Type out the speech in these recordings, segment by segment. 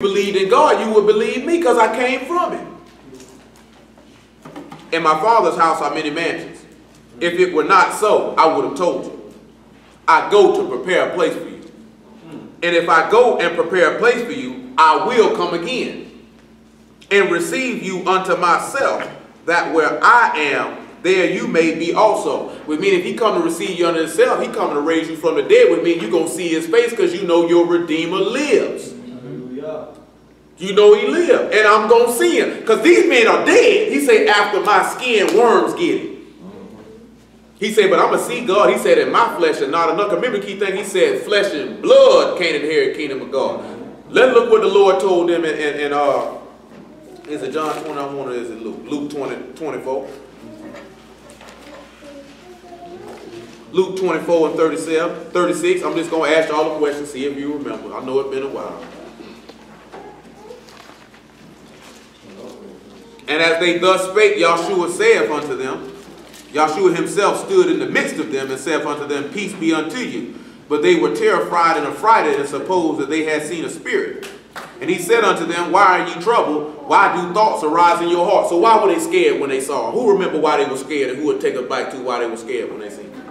believed in God, you would believe me because I came from it. In my Father's house are many mansions. If it were not so, I would have told you. I go to prepare a place for you. And if I go and prepare a place for you, I will come again and receive you unto myself, that where I am, there you may be also. Which means if he come to receive you unto himself, he come to raise you from the dead, which means you're going to see his face because you know your Redeemer lives. You know he lived, and I'm going to see him. Because these men are dead. He said, after my skin, worms get it. He said, but I'm going to see God. He said, in my flesh and not enough. Remember the key thing, he said, flesh and blood can't inherit the kingdom of God. Let's look what the Lord told them in is it John 21 or is it Luke? Luke 24. Luke 24 and 36. I'm just going to ask you all the questions, see if you remember. I know it's been a while. And as they thus spake, Yahshua saith unto them, Yahshua himself stood in the midst of them and saith unto them, peace be unto you. But they were terrified and affrighted and supposed that they had seen a spirit. And he said unto them, why are ye troubled? Why do thoughts arise in your heart? So why were they scared when they saw him? Who remember why they were scared and who would take a bite to why they were scared when they seen him?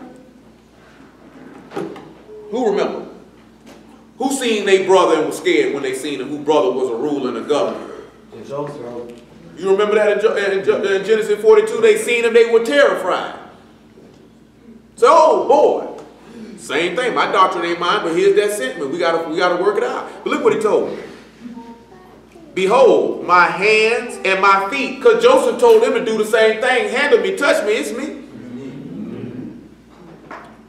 Who remember? Who seen their brother and was scared when they seen him? Whose brother was a ruler and a governor? You remember that in Genesis 42? They seen him, they were terrified. So, oh boy, same thing. My doctrine ain't mine, but here's that sentiment. We gotta work it out. But look what he told them. Behold, my hands and my feet. Because Joseph told them to do the same thing. Handle me, touch me, it's me.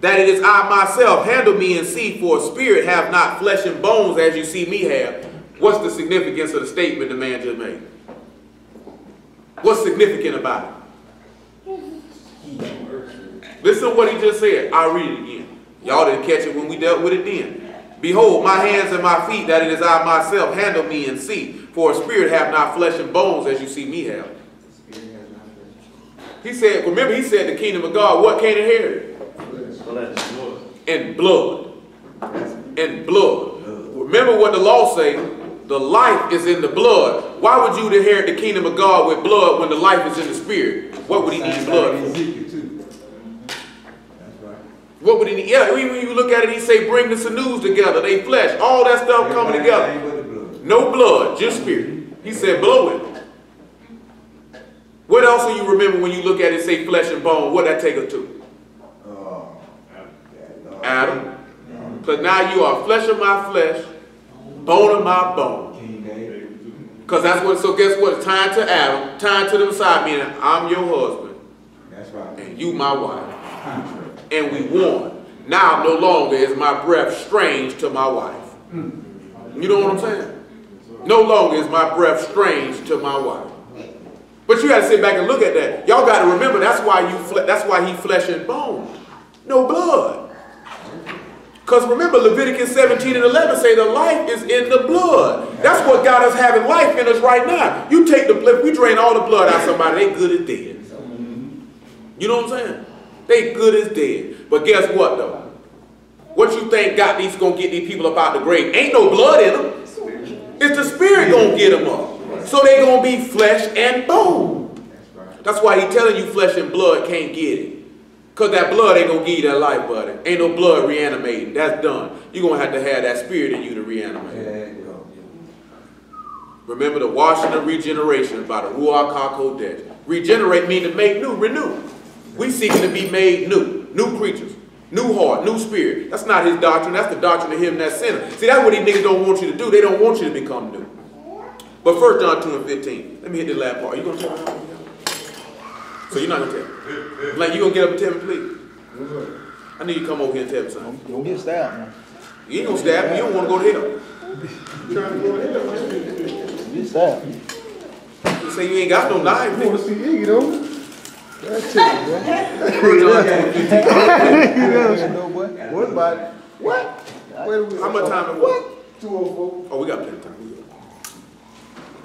That it is I myself. Handle me and see, for a spirit have not flesh and bones as you see me have. What's the significance of the statement the man just made? What's significant about it? Listen to what he just said. I'll read it again. Y'all didn't catch it when we dealt with it then. Behold, my hands and my feet, that it is I myself. Handle me and see. For a spirit have not flesh and bones as you see me have. He said, remember he said the kingdom of God, what can't inherit it? And blood. And blood. Remember what the law say. The life is in the blood. Why would you inherit the kingdom of God with blood when the life is in the spirit? What would he need blood for? What would he need? Yeah, when you look at it, he say, bring the sinews together. They flesh. All that stuff coming together. No blood, just spirit. He said, blow it. What else do you remember when you look at it, say flesh and bone? What that take us to? Adam. Because now you are flesh of my flesh, bone of my bone. Because that's what, so guess what? It's tied to Adam, tied to the Messiah, meaning I'm your husband. That's right. And you my wife. And we won. Now no longer is my breath strange to my wife. You know what I'm saying? No longer is my breath strange to my wife. But you got to sit back and look at that. Y'all got to remember that's why he flesh and bone. No blood. Because remember, Leviticus 17 and 11 say the life is in the blood. That's what got us having life in us right now. You take the blood, we drain all the blood out of somebody, they good as dead. You know what I'm saying? They good as dead. But guess what though? What you think gonna get these people up out the grave? Ain't no blood in them. It's the spirit gonna get them up. So they gonna be flesh and bone. That's why he telling you flesh and blood can't get it. Because that blood ain't going to give you that life, buddy. Ain't no blood reanimating. That's done. You're going to have that spirit in you to reanimate. Remember the washing and regeneration by the Ruach HaKodesh. Regenerate means to make new, renew. We seeking to be made new. New creatures. New heart, new spirit. That's not his doctrine. That's the doctrine of him that's sinner. See, that's what these niggas don't want you to do. They don't want you to become new. But 1 John 2 and 15. Let me hit the last part. Are you going to tell me how? So you're not going to tell me? Like, you going to get up and tell me, please? I need you to come over here and tell me something. Don't get stabbed, man. You ain't going to stab me. You don't want to go to hell. You trying to go to hell, man. Get stabbed. You say you ain't got no knife. You want to see you, don't you? That's it, boy. What about it? What? How much time? What? 2:04. Oh, we got plenty of time.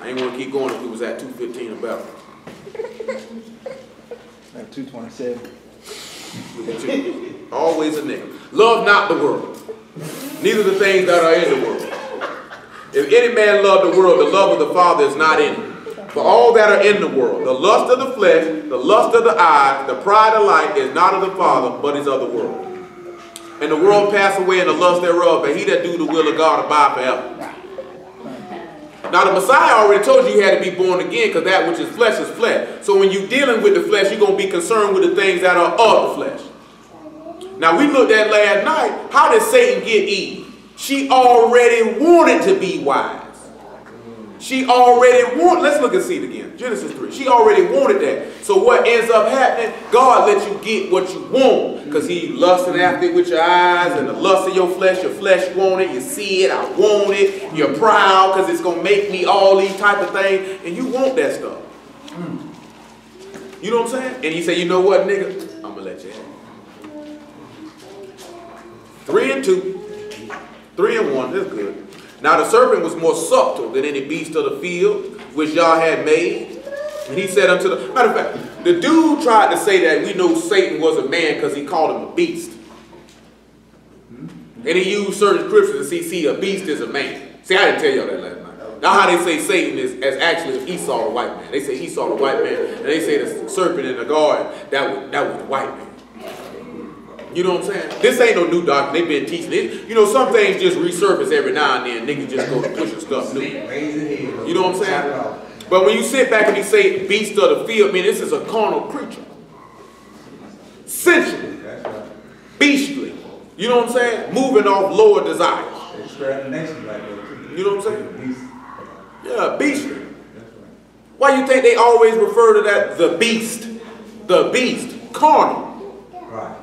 I ain't want to keep going if we was at 2:15 about. At 2:27. Always a nigga. Love not the world, neither the things that are in the world. If any man love the world, the love of the Father is not in him. For all that are in the world, the lust of the flesh, the lust of the eyes, the pride of life is not of the Father, but is of the world. And the world pass away and the lust thereof, but he that do the will of God abide forever. Now the Messiah already told you had to be born again, because that which is flesh. So when you're dealing with the flesh, you're going to be concerned with the things that are of the flesh. Now we looked at last night, how did Satan get Eve? She already wanted to be wise. She already wanted, let's look and see it again. Genesis 3. She already wanted that. So what ends up happening? God lets you get what you want. Because he lusting after it with your eyes and the lust of your flesh want it. You see it, I want it. You're proud because it's going to make me all these type of things. And you want that stuff. You know what I'm saying? And you say, you know what, nigga? I'm going to let you have it. 3 and 2. 3 and 1. That's good. Now the serpent was more subtle than any beast of the field, which Yah had made. And he said unto the... Matter of fact, the dude tried to say that we know Satan was a man because he called him a beast. And he used certain scriptures to see a beast is a man. See, I didn't tell y'all that last night. Now how they say Satan is as actually Esau the white man. They say Esau the white man, and they say the serpent in the garden, that was the white man. You know what I'm saying? This ain't no new doctrine. They've been teaching it. You know, some things just resurface every now and then. Niggas just go to pushing stuff new. You know what I'm saying? But when you sit back and you say beast of the field, I mean, this is a carnal creature. Sensual. Beastly. You know what I'm saying? Moving off lower desires. You know what I'm saying? Yeah, beastly. Why you think they always refer to that, the beast? The beast. Carnal. Right.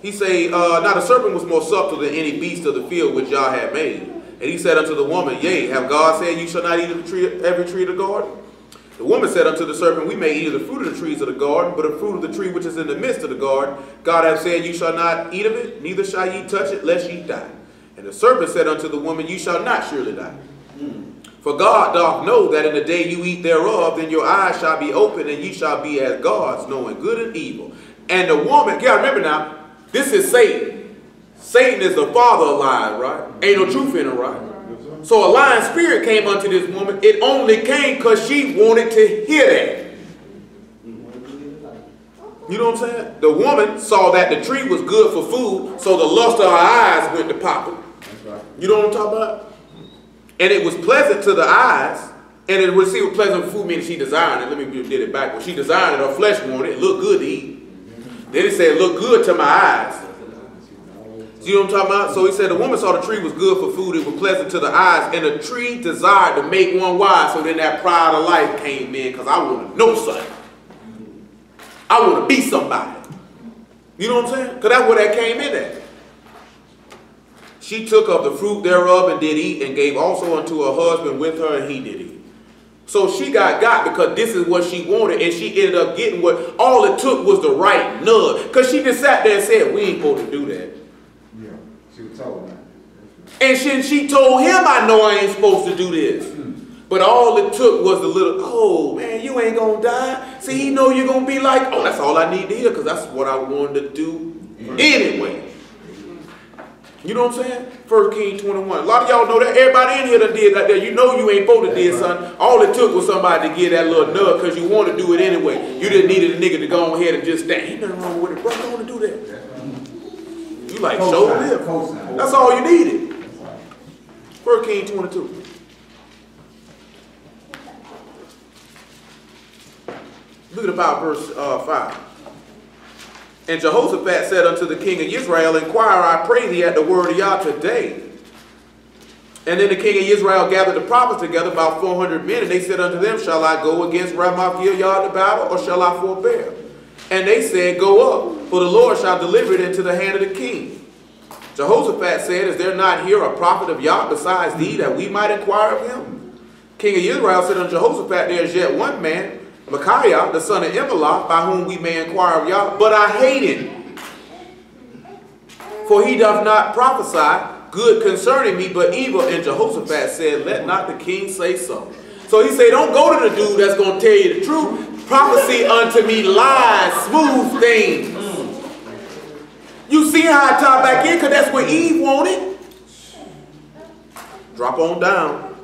He say, now the serpent was more subtle than any beast of the field which Yah had made. And he said unto the woman, Yea, have God said you shall not eat of the tree, every tree of the garden? The woman said unto the serpent, We may eat of the fruit of the trees of the garden, but the fruit of the tree which is in the midst of the garden, God hath said you shall not eat of it, neither shall ye touch it, lest ye die. And the serpent said unto the woman, You shall not surely die. For God doth know that in the day you eat thereof, then your eyes shall be opened, and ye shall be as gods, knowing good and evil. And the woman, yeah, remember now, this is Satan. Satan is the father of lies, right? Ain't no truth in it, right? So a lying spirit came unto this woman. It only came because she wanted to hear that. You know what I'm saying? The woman saw that the tree was good for food, so the lust of her eyes went to popping. You know what I'm talking about? And it was pleasant to the eyes, and it was pleasant for food, meaning she desired it. Let me get it back. When she desired it, her flesh wanted it. It looked good to eat. Then he said, look good to my eyes. You know what I'm talking about? So he said, the woman saw the tree was good for food. It was pleasant to the eyes. And the tree desired to make one wise. So then that pride of life came in, because I want to know something. I want to be somebody. You know what I'm saying? Because that's where that came in at. She took of the fruit thereof and did eat, and gave also unto her husband with her, and he did eat. So she got because this is what she wanted, and she ended up getting what all it took was the right nudge. Because she just sat there and said, we ain't supposed to do that. Yeah, she was told that. And she told him, I know I ain't supposed to do this. But all it took was the little, oh man, you ain't gonna die. See, he know you're gonna be like, oh, that's all I need to hear, because that's what I wanted to do anyway. You know what I'm saying? 1 Kings 21. A lot of y'all know that. Everybody in here done did that. You know you ain't supposed to do it, son. All it took was somebody to give that little nug because you want to do it anyway. You didn't need a nigga to go ahead and just stand. Ain't nothing wrong with it, bro. I want to do that. You like, show live. That's all you needed. 1 Kings 22. Look at about verse 5. And Jehoshaphat said unto the king of Israel, Inquire, I pray thee, at the word of Yah today. And then the king of Israel gathered the prophets together, about 400 men, and they said unto them, Shall I go against Ramoth Gilead to battle, or shall I forbear? And they said, Go up, for the Lord shall deliver it into the hand of the king. Jehoshaphat said, Is there not here a prophet of Yah besides thee, that we might inquire of him? King of Israel said unto Jehoshaphat, There is yet one man, Micaiah, the son of Imelah, by whom we may inquire of Yah, but I hate him. For he doth not prophesy good concerning me, but evil. And Jehoshaphat said, Let not the king say so. So he said, don't go to the dude that's going to tell you the truth. Prophecy unto me lies, smooth things. You see how I tie back in? Because that's what Eve wanted. Drop on down.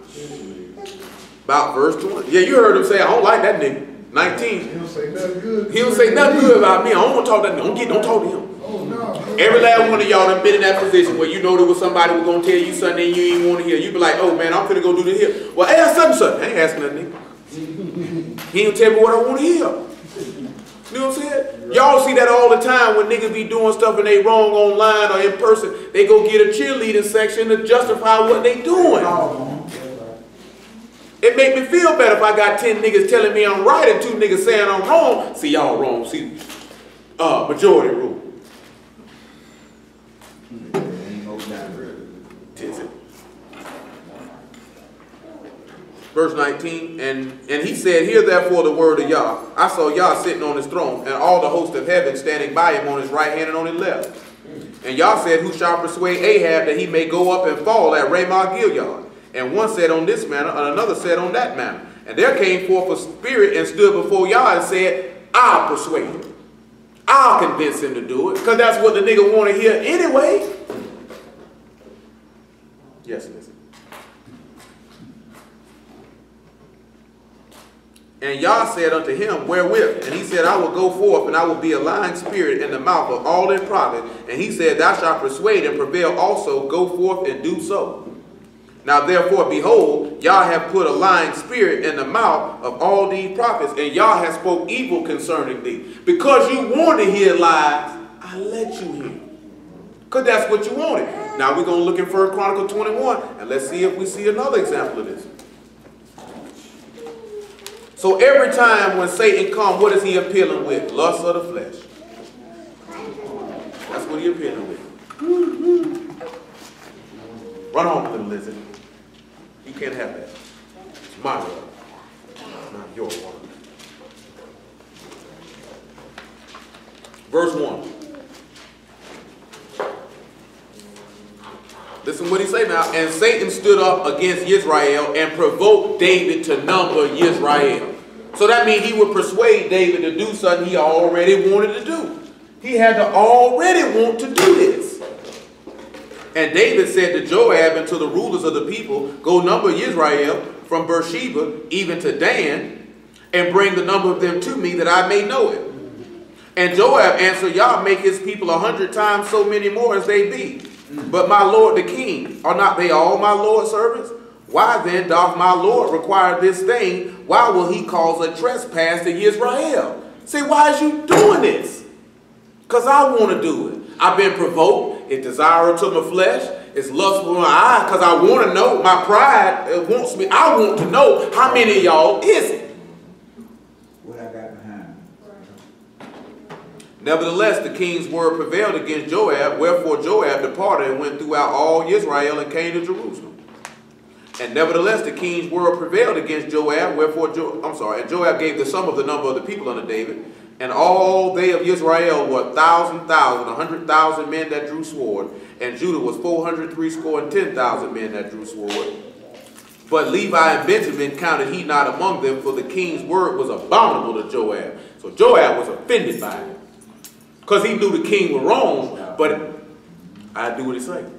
About verse 20. Yeah, you heard him say, I don't like that nigga. 19. He don't say nothing good. He don't say nothing good about me. I don't want to talk to that nigga. Don't talk to him. Oh, no. Every last one of y'all done been in that position where you know there was somebody who was going to tell you something and you ain't want to hear. You be like, oh man, I'm finna go do this here. Well, ask something. I ain't asking that nigga. He ain't tell me what I want to hear. You know what I'm saying? Y'all see that all the time when niggas be doing stuff and they wrong online or in person. They go get a cheerleading section to justify what they doing. It make me feel better if I got 10 niggas telling me I'm right and 2 niggas saying I'm wrong. See, y'all wrong. See, majority rule. Verse 19, and he said, hear therefore the word of Yah. I saw Yah sitting on his throne, and all the host of heaven standing by him on his right hand and on his left. And Yah said, who shall persuade Ahab that he may go up and fall at Ramoth Gilead? And one said on this manner, and another said on that manner. And there came forth a spirit and stood before Yah and said, I'll persuade him. I'll convince him to do it, because that's what the nigga want to hear anyway. Yes, listen. And Yah said unto him, wherewith? And he said, I will go forth, and I will be a lying spirit in the mouth of all their prophets. And he said, thou shalt persuade and prevail also, go forth and do so. Now therefore, behold, Yah hath put a lying spirit in the mouth of all these prophets, and Yah hath spoke evil concerning thee. Because you wanted to hear lies, I let you hear. Because that's what you wanted. Now we're going to look in 1 Chronicles 21, and let's see if we see another example of this. So every time when Satan comes, what is he appealing with? Lust of the flesh. That's what he's appealing with. Run home, little lizard. You can't have that. It's my water, not your water. Verse 1. Listen what he say now. And Satan stood up against Israel and provoked David to number Israel. So that means he would persuade David to do something he already wanted to do. He had to already want to do this. And David said to Joab and to the rulers of the people, go number Israel from Beersheba even to Dan, and bring the number of them to me that I may know it. And Joab answered, Yah make his people 100 times so many more as they be. But my lord the king, are not they all my lord's servants? Why then doth my lord require this thing? Why will he cause a trespass to Israel? Say, why is you doing this? Because I want to do it. I've been provoked. It's desire to my flesh. It's lustful in my eye. Because I want to know. My pride wants me. I want to know how many of y'all is it. What I got behind. Nevertheless, the king's word prevailed against Joab. Wherefore Joab departed and went throughout all Israel and came to Jerusalem. And nevertheless, the king's word prevailed against Joab. Wherefore, and Joab gave the sum of the number of the people unto David. And all they of Israel were 100,000 men that drew sword. And Judah was 410,000 men that drew sword. But Levi and Benjamin counted he not among them, for the king's word was abominable to Joab. So Joab was offended by it. Because he knew the king was wrong, but I do what he said.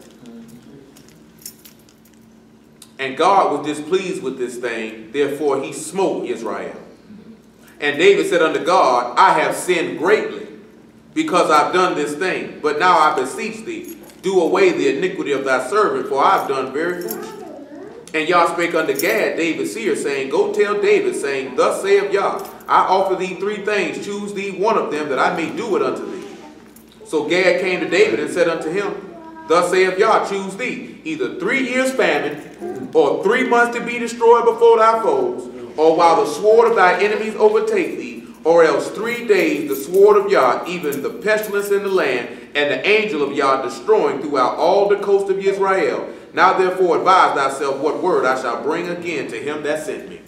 And God was displeased with this thing, therefore he smote Israel. And David said unto God, I have sinned greatly, because I've done this thing. But now I beseech thee, do away the iniquity of thy servant, for I've done very foolishly. And Yah spake unto Gad, David's seer, saying, go tell David, saying, thus saith Yah, I offer thee 3 things, choose thee one of them, that I may do it unto thee. So Gad came to David and said unto him, thus saith Yah, choose thee, either 3 years famine, or 3 months to be destroyed before thy foes, or while the sword of thy enemies overtake thee, or else 3 days the sword of Yah, even the pestilence in the land, and the angel of Yah destroying throughout all the coast of Israel. Now therefore advise thyself what word I shall bring again to him that sent me.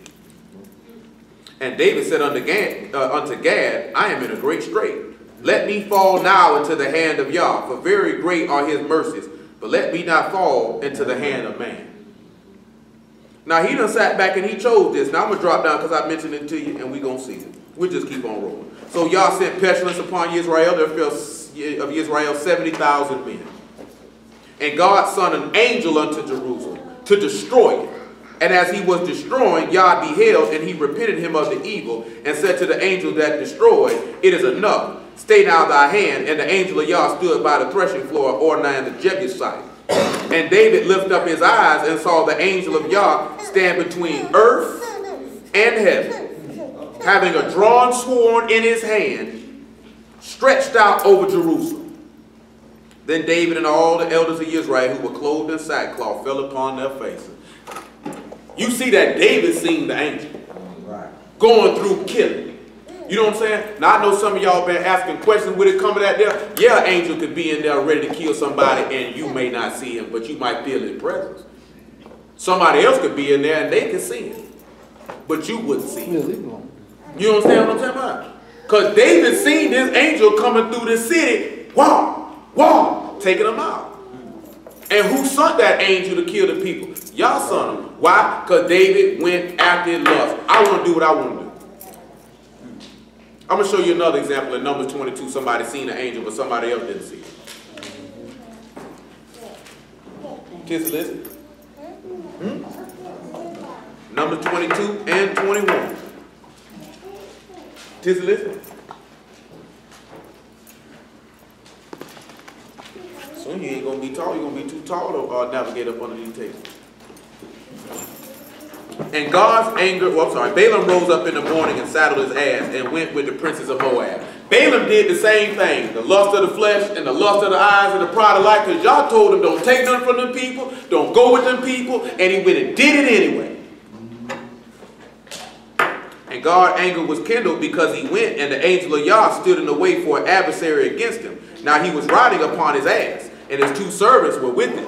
And David said unto Gad, I am in a great strait. Let me fall now into the hand of Yah, for very great are his mercies, but let me not fall into the hand of man. Now he done sat back and he chose this. Now I'm going to drop down because I mentioned it to you and we're going to see it. We'll just keep on rolling. So Yah sent pestilence upon Israel. There fell of Israel 70,000 men. And God sent an angel unto Jerusalem, to destroy it. And as he was destroying, Yah beheld, and he repented him of the evil, and said to the angel that destroyed, it is enough. Stay now thy hand. And the angel of Yah stood by the threshing floor of Ornan the Jebusite. And David lifted up his eyes and saw the angel of Yah stand between earth and heaven, having a drawn sword in his hand, stretched out over Jerusalem. Then David and all the elders of Israel who were clothed in sackcloth fell upon their faces. You see that David seen the angel going through killing. You know what I'm saying? Now I know some of y'all been asking questions with it coming out there. Yeah, an angel could be in there ready to kill somebody and you may not see him, but you might feel his presence. Somebody else could be in there and they can see him, but you wouldn't see him. You understand what I'm talking about? Because David seen this angel coming through the city, wow, taking them out. And who sent that angel to kill the people? Y'all sent him. Why? Because David went after lust. I want to do what I want to do. I'm going to show you another example in Numbers 22. Somebody seen an angel, but somebody else didn't see it. Kids, listen. Numbers 22 and 21. Kids, listen. Soon you ain't going to be tall. You're going to be too tall to navigate up under these tables. And God's anger, Balaam rose up in the morning and saddled his ass and went with the princes of Moab. Balaam did the same thing. The lust of the flesh and the lust of the eyes and the pride of life. Because y'all told him don't take nothing from them people. Don't go with them people. And he went and did it anyway. And God's anger was kindled because he went and the angel of Yah stood in the way for an adversary against him. Now he was riding upon his ass, and his two servants were with him.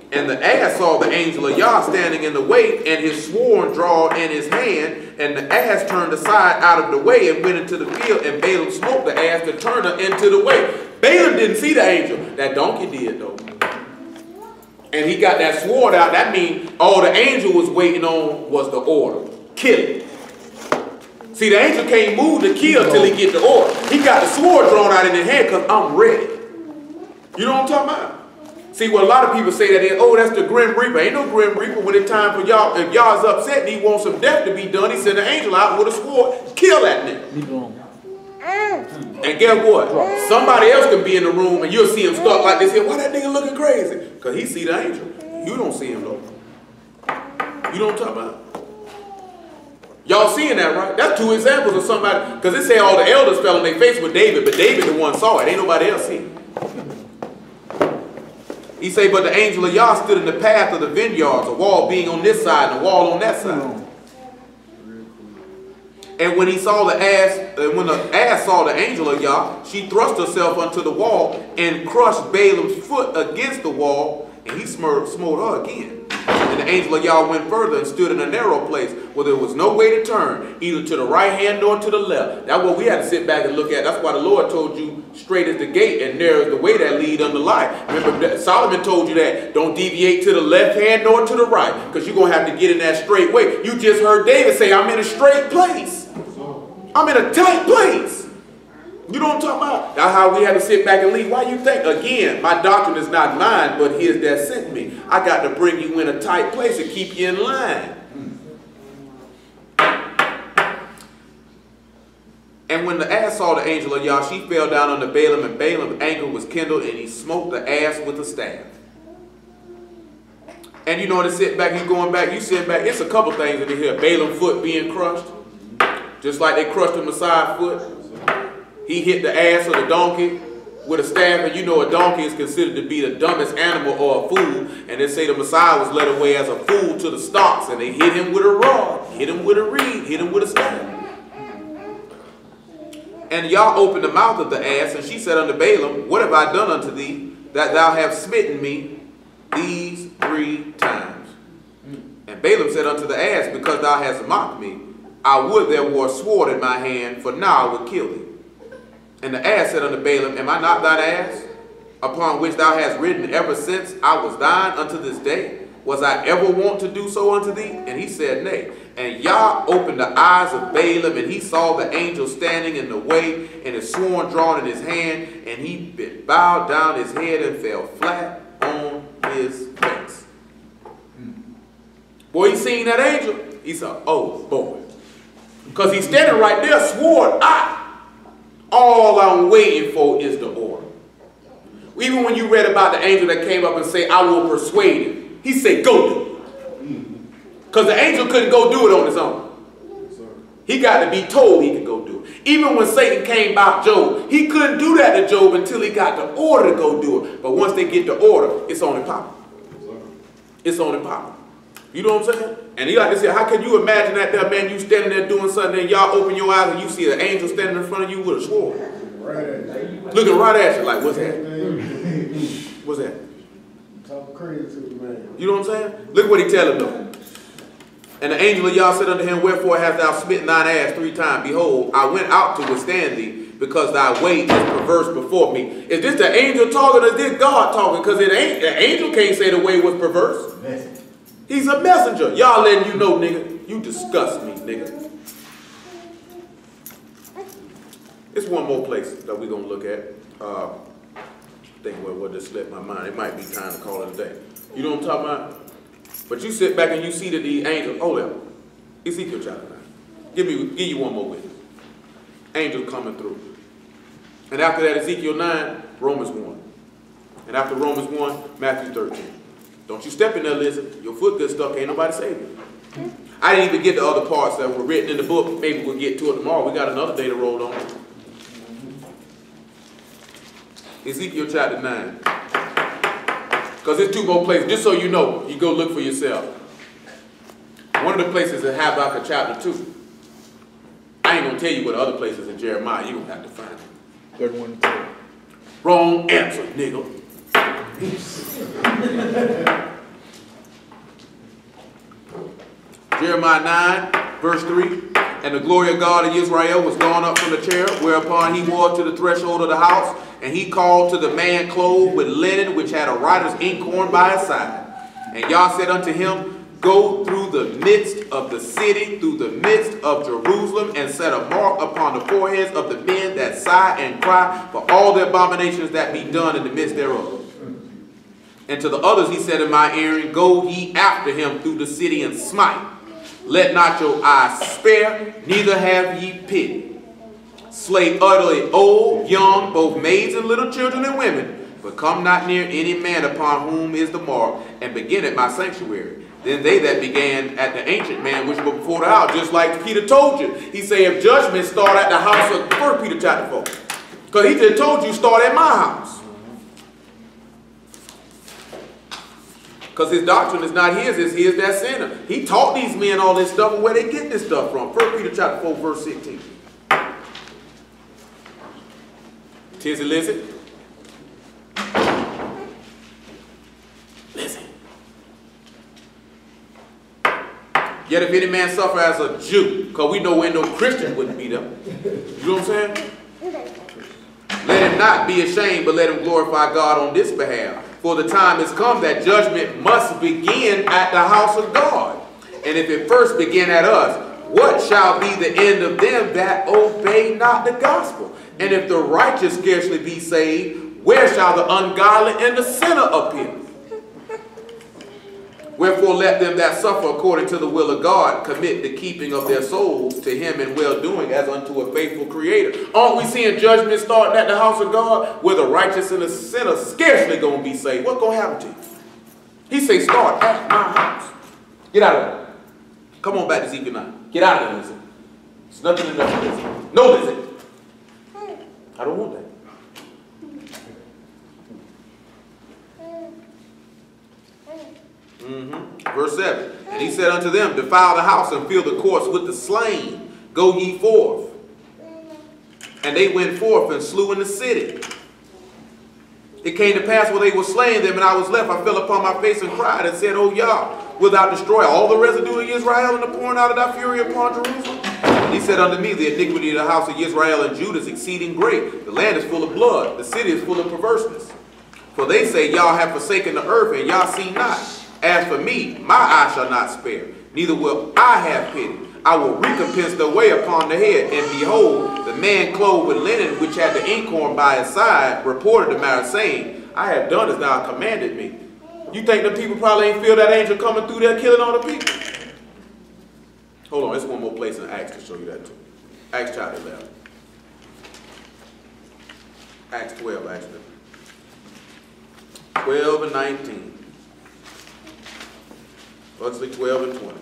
And the ass saw the angel of Yah standing in the way, and his sword drawn in his hand, and the ass turned aside out of the way and went into the field, and Balaam smote the ass to turn her into the way. Balaam didn't see the angel. That donkey did, though. And he got that sword out. That means all the angel was waiting on was the order. Kill him. See, the angel can't move to kill till he get the order. He got the sword drawn out in his hand because I'm ready. You know what I'm talking about? See, what a lot of people say that is, oh, that's the Grim Reaper. Ain't no Grim Reaper when it's time for y'all. If y'all's upset and he wants some death to be done, he send an angel out with a sword, kill that nigga. And guess what? Somebody else can be in the room and you'll see him stuck like this here. Why that nigga looking crazy? Because he see the angel. You don't see him though. You know what I'm talking about? Y'all seeing that, right? That's two examples of somebody, because it say all the elders fell on their face with David, but David the one saw it. Ain't nobody else seen it. He say, but the angel of Yah stood in the path of the vineyards, a wall being on this side and a wall on that side. And when he saw the ass, when the ass saw the angel of Yah, she thrust herself unto the wall and crushed Balaam's foot against the wall, and he smote her again. And the angel of Yah went further and stood in a narrow place where there was no way to turn, either to the right hand nor to the left. That's what we had to sit back and look at. That's why the Lord told you, straight is the gate and narrow is the way that lead unto life. Remember, Solomon told you that. Don't deviate to the left hand nor to the right, because you're going to have to get in that straight way. You just heard David say, I'm in a straight place. I'm in a tight place. You know what I'm talking about? That's how we had to sit back and leave. Why you think? Again, my doctrine is not mine, but his that sent me. I got to bring you in a tight place and keep you in line. And when the ass saw the angel of Yah, she fell down under Balaam, and Balaam's anger was kindled, and he smote the ass with a staff. And you know, to sit back, you going back, you sit back, it's a couple things in here. Balaam's foot being crushed, just like they crushed the Messiah's foot. He hit the ass of the donkey with a staff, and you know a donkey is considered to be the dumbest animal or a fool. And they say the Messiah was led away as a fool to the stocks, and they hit him with a rod, hit him with a reed, hit him with a staff. And Yah opened the mouth of the ass, and she said unto Balaam, what have I done unto thee, that thou hast smitten me these 3 times? And Balaam said unto the ass, because thou hast mocked me, I would there were a sword in my hand, for now I would kill thee. And the ass said unto Balaam, am I not thine ass, upon which thou hast ridden ever since I was thine unto this day? Was I ever wont to do so unto thee? And he said, nay. And Yah opened the eyes of Balaam, and he saw the angel standing in the way, and his sword drawn in his hand, and he bowed down his head and fell flat on his face. seen that angel, he said, oh boy. Because he's standing right there, sword out. All I'm waiting for is the order. Even when you read about the angel that came up and say, I will persuade him, he said, go do it. Because the angel couldn't go do it on his own. He got to be told he could go do it. Even when Satan came about Job, he couldn't do that to Job until he got the order to go do it. But once they get the order, it's on the power. It's on the power. You know what I'm saying? And he like to say, how can you imagine that there, man, you standing there doing something and y'all open your eyes and you see an angel standing in front of you with a sword. Looking right at you like, what's that? What's that? Talk crazy to the man. You know what I'm saying? Look what he telling them. And the angel of Yah said unto him, wherefore hast thou smitten thine ass 3 times? Behold, I went out to withstand thee, because thy way is perverse before me. Is this the angel talking or is this God talking? Because the angel can't say the way was perverse. He's a messenger. Y'all letting you know, nigga, you disgust me, nigga. It's one more place that we're going to look at. I think what just slipped my mind. It might be time to call it a day. You know what I'm talking about? But you sit back and you see that the angel, hold up, Ezekiel chapter 9. Give you one more witness. Angel coming through. And after that, Ezekiel 9, Romans 1. And after Romans 1, Matthew 13. Don't you step in there, listen. Your foot gets stuck, ain't nobody saving you. I didn't even get the other parts that were written in the book. Maybe we'll get to it tomorrow. We got another day to roll on. Ezekiel chapter 9. Because there's 2 more places. Just so you know, you go look for yourself. One of the places is Habakkuk chapter 2. I ain't going to tell you what other places in Jeremiah. You're going to have to find them. 31 and 2. Wrong answer, nigga. Jeremiah 9, verse 3. And the glory of God of Israel was gone up from the cherub, whereupon he walked to the threshold of the house, and he called to the man clothed with linen, which had a writer's inkhorn by his side. And Yah said unto him, go through the midst of the city, through the midst of Jerusalem, and set a mark upon the foreheads of the men that sigh and cry for all the abominations that be done in the midst thereof. And to the others he said in my hearing, go ye after him through the city and smite. Let not your eyes spare, neither have ye pity. Slay utterly old, young, both maids and little children and women, but come not near any man upon whom is the mark, and begin at my sanctuary. Then they that began at the ancient man which were before the house, just like Peter told you. He said, if judgment start at the house of 1 Peter chapter 4. Because he just told you start at my house. Because his doctrine is not his, it's his that sinner. He taught these men all this stuff, and where they get this stuff from. 1 Peter chapter 4, verse 16. Tizzy, listen. Listen. Yet if any man suffer as a Jew, because we know when no Christian wouldn't be there. You know what I'm saying? Let him not be ashamed, but let him glorify God on this behalf. For the time is come that judgment must begin at the house of God. And if it first begin at us, what shall be the end of them that obey not the gospel? And if the righteous scarcely be saved, where shall the ungodly and the sinner appear? Wherefore let them that suffer according to the will of God commit the keeping of their souls to him in well-doing as unto a faithful creator. Aren't we seeing judgment starting at the house of God, where the righteous and the sinner scarcely going to be saved? What's going to happen to you? He say start at my house. Get out of there. Come on back to Ezekiel 9. Get out of there, listen. There's nothing enough for this. No, listen. I don't want that. Verse 7. And he said unto them, defile the house and fill the courts with the slain. Go ye forth. And they went forth and slew in the city. It came to pass while they were slaying them, and I was left. I fell upon my face and cried and said, O Yah, wilt thou destroy all the residue of Israel and the pouring out of thy fury upon Jerusalem? And he said unto me, the iniquity of the house of Israel and Judah is exceeding great. The land is full of blood. The city is full of perverseness. For they say, Yah hath forsaken the earth, and Yah see not. As for me, my eye shall not spare, neither will I have pity. I will recompense the way upon the head. And behold, the man clothed with linen, which had the inkhorn by his side, reported the matter, saying, I have done as thou commanded me. You think the people probably ain't feel that angel coming through there killing all the people? Hold on, there's one more place in Acts to show you that too. Acts chapter 11. Acts 12, actually. 12 and 19. Actually, 12 and 20.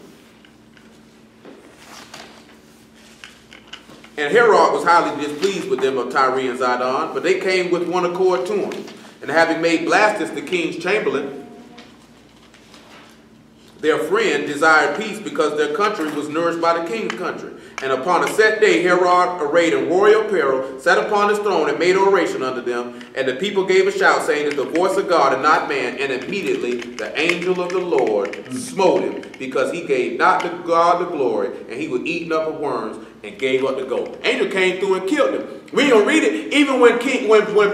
And Herod was highly displeased with them of Tyre and Zidon, but they came with one accord to him. And having made Blastus the king's chamberlain, their friend, desired peace, because their country was nourished by the king's country. And upon a set day, Herod, arrayed in royal apparel, sat upon his throne and made oration unto them. And the people gave a shout, saying, "It's the voice of God and not man." And immediately the angel of the Lord smote him, because he gave not to God the glory, and he was eaten up of worms, and gave up the ghost. Angel came through and killed him. We don't read it. Even when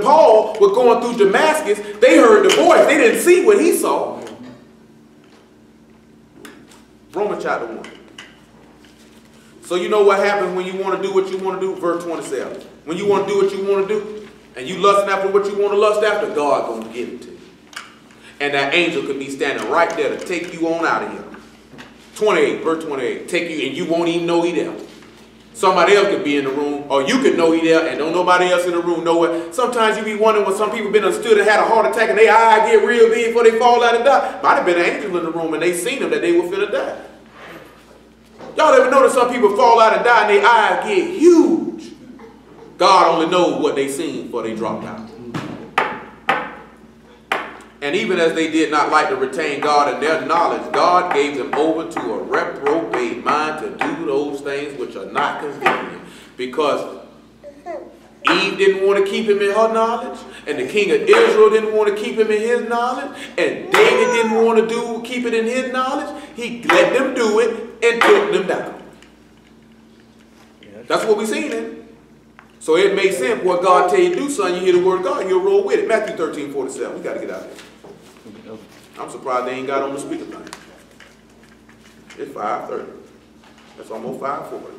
Paul was going through Damascus, they heard the voice. They didn't see what he saw. Romans chapter 1. So you know what happens when you want to do what you want to do? Verse 27. When you want to do what you want to do, and you lusting after what you want to lust after, God going to give it to you. And that angel could be standing right there to take you on out of here. 28, verse 28. Take you, and you won't even know he there. Somebody else could be in the room, or you could know he there, and don't nobody else in the room know it. Sometimes you be wondering when some people been understood and had a heart attack, and their eye get real big before they fall out and die. Might have been an angel in the room, and they seen them that they were finna die. Y'all ever notice some people fall out and die, and their eyes get huge? God only knows what they seen before they dropped out. And even as they did not like to retain God in their knowledge, God gave them over to a reprobate mind to do those things which are not convenient. Because Eve didn't want to keep him in her knowledge, and the king of Israel didn't want to keep him in his knowledge, and David didn't want to keep it in his knowledge. He let them do it and took them down. That's what we seen in. So it makes sense what God tell you to do, son. You hear the word of God, you'll roll with it. Matthew 13:47. We got to get out of here. I'm surprised they ain't got on the speaker thing. It's 5:30. That's almost 5:40.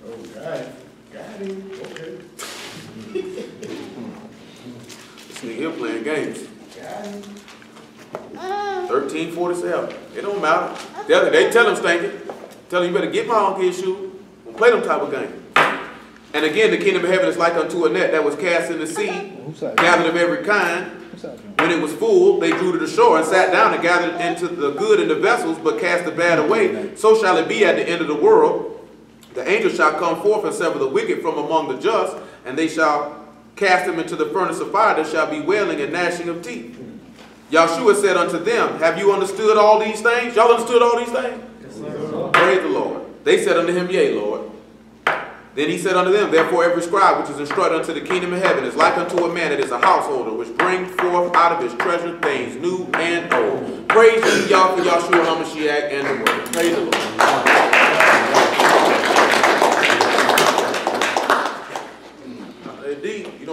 Oh, got him. Okay. This nigga here playing games. Got him. 13:47. It don't matter. They tell him stinking. Tell him you better get my own kid's shoe. Don't play them type of game. And again, the kingdom of heaven is like unto a net that was cast in the sea, gathered of every kind. When it was full, they drew to the shore and sat down and gathered into the good in the vessels, but cast the bad away. So shall it be at the end of the world. The angel shall come forth and sever the wicked from among the just, and they shall cast them into the furnace of fire. There shall be wailing and gnashing of teeth. Yahshua said unto them, have you understood all these things? Y'all understood all these things? Yes, sir. Praise the Lord. They said unto him, yea, Lord. Then he said unto them, therefore every scribe which is instructed unto the kingdom of heaven is like unto a man that is a householder, which brings forth out of his treasure things new and old. Praise ye, Yah, for Yahshua HaMashiach and the word. Praise the Lord.